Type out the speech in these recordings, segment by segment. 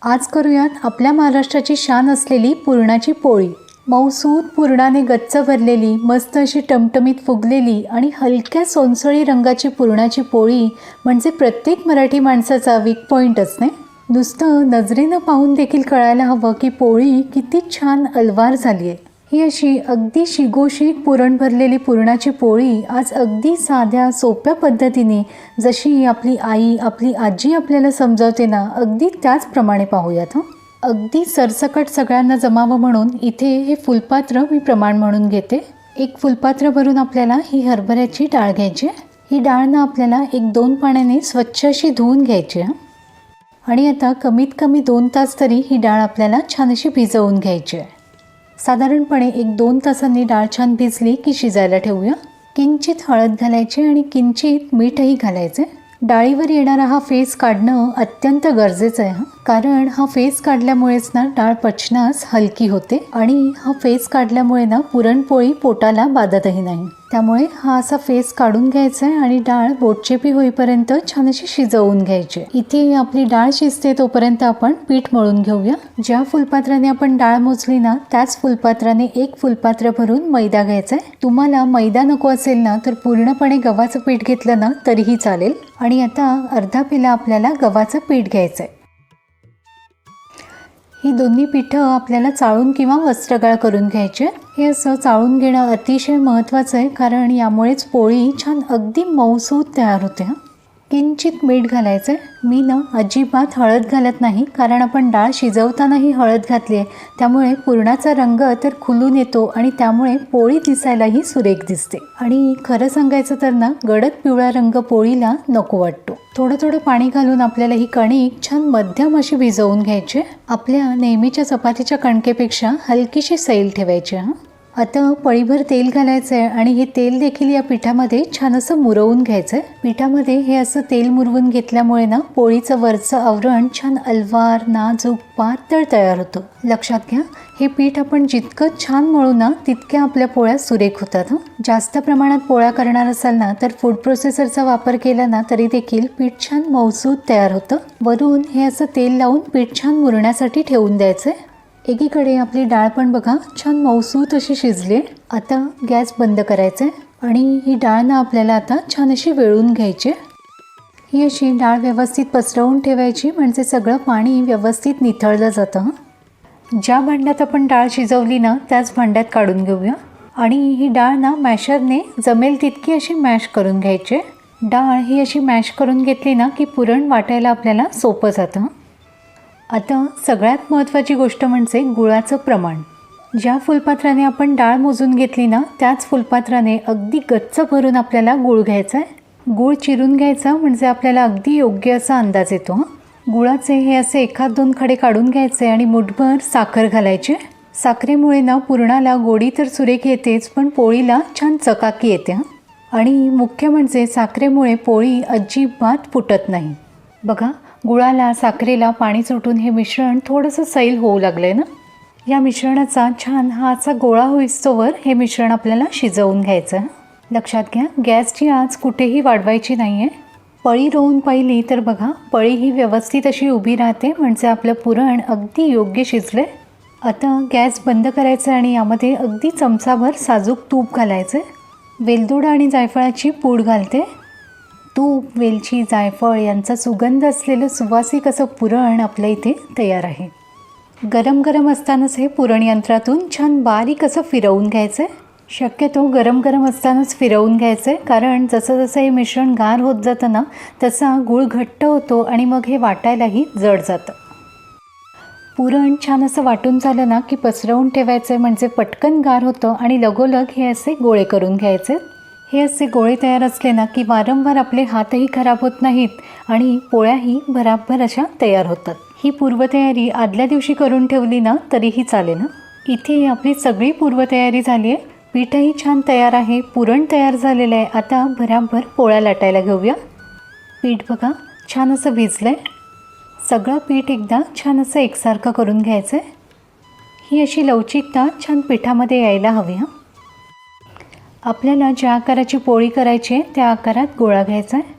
आज करूयात आपल्या महाराष्ट्राची शान असलेली पुरणाची पोळी। मऊसूत पुरणाने गच्च भरलेली, मस्त अशी टमटमीत फुगलेली आणि हलक्या सोनसळी रंगाची पुरणाची पोळी म्हणजे प्रत्येक मराठी माणसाचा वीक पॉईंटच नाही। नुसतं नजरेनं पाहून देखील कळायला हवं की पोळी किती छान अलवार झाली आहे। ही अशी अगदी शिगोशीत पुरण भरलेली पुरणाची पोळी आज अगदी साध्या सोप्या पद्धतीने जशी आपली आई आपली आजी आपल्याला समजावते ना, अगदी त्याचप्रमाणे पाहूयात हं। अगदी सरसकट सगळ्यांना जमावं म्हणून इथे हे फुलपात्र मी प्रमाण म्हणून घेते। एक फुलपात्र भरून आपल्याला ही हरभऱ्याची डाळ घ्यायची आहे। ही डाळ ना आपल्याला 1-2 पाण्याने स्वच्छ अशी धुवून घ्यायची आहे आणि आता कमीत कमी 2 तास तरी ही डाळ आपल्याला छान अशी भिजवून घ्यायची आहे। साधारणपणे 1-2 तासांनी डाळ छान भिजली की शिजायला ठेवूया। किंचित हळद घालायची आणि किंचित मीठही घालायचे। डाळीवर येणारा हा फेस काढणं अत्यंत गरजेचं आहे कारण हा फेस काढल्यामुळेच ना डाळ पचनास हलकी होते आणि हा फेस काढल्यामुळे ना पुरणपोळी पोटाला बाधतही नाही। त्यामुळे हा असा फेस काढून घ्यायचा आहे आणि डाळ बोटचेपी होईपर्यंत छान अशी शिजवून घ्यायची। इथे आपली डाळ शिजते तोपर्यंत आपण पीठ मळून घेऊया। ज्या फुलपात्राने आपण डाळ मोजली ना त्याच फुलपात्राने 1 फुलपात्र भरून मैदा घ्यायचा आहे। तुम्हाला मैदा नको असेल ना तर पूर्णपणे गव्हाचं पीठ घेतलं ना तरीही चालेल। आणि आता अर्धा पेला आपल्याला गव्हाचं पीठ घ्यायचं आहे। ही दोन्ही पिठं आपल्याला चाळून किंवा वस्त्रगाळ करून घ्यायचे। हे असं चाळून घेणं अतिशय महत्त्वाचं आहे कारण यामुळेच पोळी छान अगदी मऊसूत तयार होते। किंचित मीठ घालायचं आहे। मी ना अजिबात हळद घालत नाही कारण आपण डाळ शिजवतानाही हळद घातली आहे, त्यामुळे पुरणाचा रंग तर खुलून येतो आणि त्यामुळे पोळी दिसायलाही सुरेख दिसते। आणि खरं सांगायचं तर ना गडद पिवळा रंग पोळीला नको वाटतो। थोडं थोडं पाणी घालून आपल्याला ही कणिक छान मध्यम अशी भिजवून घ्यायची। आपल्या नेहमीच्या चपातीच्या कणकेपेक्षा हलकीशी सैल ठेवायची। आता पळीभर तेल घालायचं आहे आणि हे तेल देखील या पिठामध्ये छान असं मुरवून घ्यायचं आहे। पिठामध्ये हे असं तेल मुरवून घेतल्यामुळे ना पोळीचं वरचं आवरण छान अलवार नाजूक पातळ तयार होतं। लक्षात घ्या, हे पीठ आपण जितकं छान मळू ना तितक्या आपल्या पोळ्या सुरेख होतात। जास्त प्रमाणात पोळ्या करणार असाल ना तर फूड प्रोसेसरचा वापर केला ना तरी देखील पीठ छान मऊसूत तयार होतं। वरून हे असं तेल लावून पीठ छान मुरण्यासाठी ठेवून द्यायचं आहे। एकीकडे आपली डाळ पण बघा छान मऊसूत अशी शिजली। आता गॅस बंद करायचा आहे आणि ही डाळ ना आपल्याला आता छान अशी वेळून घ्यायची। ही अशी डाळ व्यवस्थित पसरवून ठेवायची म्हणजे सगळं पाणी व्यवस्थित निथळलं जातं। ज्या भांड्यात आपण डाळ शिजवली ना त्याच भांड्यात काढून घेऊया आणि ही डाळ ना मॅशरने जमेल तितकी अशी मॅश करून घ्यायची। डाळ ही अशी मॅश करून घेतली ना की पुरण वाटायला आपल्याला सोपं जातं। आता सगळ्यात महत्त्वाची गोष्ट म्हणजे गुळाचं प्रमाण। ज्या फुलपात्राने आपण डाळ मोजून घेतली ना त्याच फुलपात्राने अगदी गच्च भरून आपल्याला गूळ घ्यायचा आहे। गूळ चिरून घ्यायचा म्हणजे आपल्याला अगदी योग्य असा अंदाज येतो। गुळाचे हे असे 1-2 खडे काढून घ्यायचे आणि मुठभर साखर घालायची। साखरेमुळे ना पुरणाला गोडी तर सुरेख येतेच पण पोळीला छान चकाकी येते। आणि मुख्य म्हणजे साखरेमुळे पोळी अजिबात फुटत नाही। बघा, गुळाला साखरेला पाणी सुटून हे मिश्रण थोडंसं सैल होऊ लागलंय ना। या मिश्रणाचा छान हा असा गोळा होईस्तोवर हे मिश्रण आपल्याला शिजवून घ्यायचं। लक्षात घ्या, गॅसची आच कुठेही वाढवायची नाही आहे। पळी रोवून पाहिली तर बघा पळी ही व्यवस्थित अशी उभी राहते म्हणजे आपलं पुरण अगदी योग्य शिजले। आता गॅस बंद करायचा आणि यामध्ये अगदी चमचाभर साजूक तूप घालायचे। वेलदोडा आणि जायफळाची पूड घालते। तूप, वेलची, जायफळ यांचा सुगंध असलेलं सुवासिक असं पुरण आपल्या इथे तयार आहे। गरम गरम असतानाच हे पुरण यंत्रातून छान बारीक असं फिरवून घ्यायचं आहे। शक्यतो गरम गरम असतानाच फिरवून घ्यायचं आहे कारण जसं जसं हे मिश्रण गार होत जातं ना तसा गूळ घट्ट होतो आणि मग हे वाटायलाही जड जातं। पुरण छान असं वाटून झालं ना की पसरवून ठेवायचं आहे म्हणजे पटकन गार होतं आणि लगोलग हे असे गोळे करून घ्यायचे। हे असे गोळे तयार असले ना की वारंवार आपले हातही खराब होत नाहीत आणि पोळ्याही भराभर अशा तयार होतात। ही पूर्वतयारी आदल्या दिवशी करून ठेवली ना तरीही चालेल। इथे आपली सगळी पूर्वतयारी झाली आहे। पीठही छान तयार आहे, पुरण तयार झालेलं आहे। आता भराभर पोळ्या लाटायला घेऊया। पीठ बघा छान असं भिजलं आहे। सगळं पीठ एकदा छान असं एकसारखं करून घ्यायचं आहे। ही अशी लवचिकता छान पिठामध्ये यायला हवी। आपल्याला ज्या आकाराची पोळी करायची आहे त्या आकारात गोळा घ्यायचा आहे।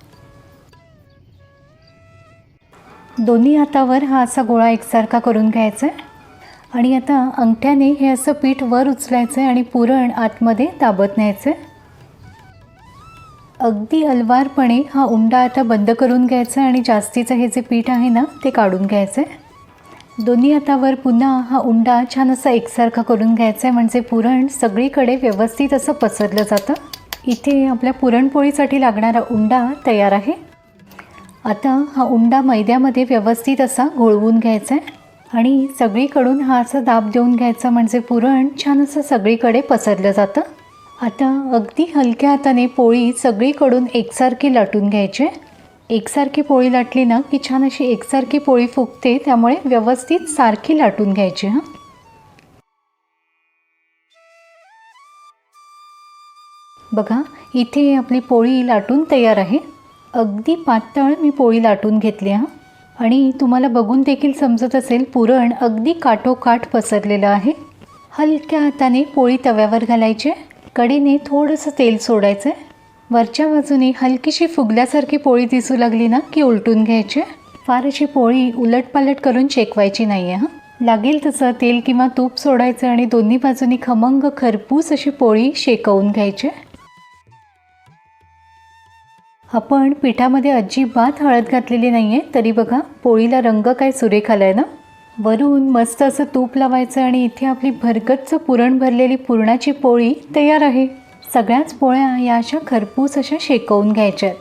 दोन्ही हातावर हा असा गोळा एकसारखा करून घ्यायचा आहे आणि आता अंगठ्याने हे असं पीठ वर उचलायचं आहे आणि पुरण आतमध्ये दाबत न्यायचं आहे. अगदी हलवारपणे हा उंडा आता बंद करून घ्यायचा आणि जास्तीचं हे जे पीठ आहे ना ते काढून घ्यायचं आहे. दोन्ही हातावर पुन्हा हा उंडा छान असा एकसारखा करून घ्यायचा आहे, म्हणजे पुरण सगळीकडे व्यवस्थित असं पसरलं जातं. इथे आपल्या पुरणपोळीसाठी लागणारा उंडा तयार आहे. आता हा उंडा मैद्यामध्ये व्यवस्थित असा घोळवून घ्यायचा आहे आणि सगळीकडून हा असा दाब देऊन घ्यायचा, म्हणजे पुरण छान असं सगळीकडे पसरलं जातं. आता अगदी हलक्या हाताने पोळी सगळीकडून एकसारखी लाटून घ्यायची. एकसारखी पोळी लाटली ना की छान अशी एकसारखी पोळी फुगते, त्यामुळे व्यवस्थित सारखी लाटून घ्यायची. बघा इथे आपली पोळी लाटून तयार आहे. अगदी पातळ मी पोळी लाटून घेतली आणि तुम्हाला बघून देखील समजत असेल पुरण अगदी काठोकाठ पसरलेलं आहे. हलक्या हाताने पोळी तव्यावर घालायची. कडेने थोडंसं तेल सोडायचं. वरच्या बाजूने हलकीशी फुगल्यासारखी पोळी दिसू लागली ना की उलटून घ्यायची. फार अशी पोळी उलटपालट करून शेकवायची नाही आहे. लागेल तसं तेल किंवा तूप सोडायचं आणि दोन्ही बाजूनी खमंग खरपूस अशी पोळी शेकवून घ्यायची. आपण पिठामध्ये अजिबात हळद घातलेली नाही आहे, तरी बघा पोळीला रंग काय सुरेख आलाय ना. वरून मस्त असं तूप लावायचं आणि इथे आपली भरगच्च पुरण भरलेली पुरणाची पोळी तयार आहे. सगळ्याच पोळ्या या अशा खरपूस अशा शेकवून घ्यायच्या.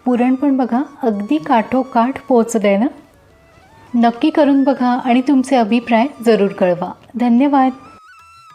पुरण पण बघा अगदी काठोकाठ पोचलंय ना. नक्की करून बघा आणि तुमचे अभिप्राय जरूर कळवा. धन्यवाद.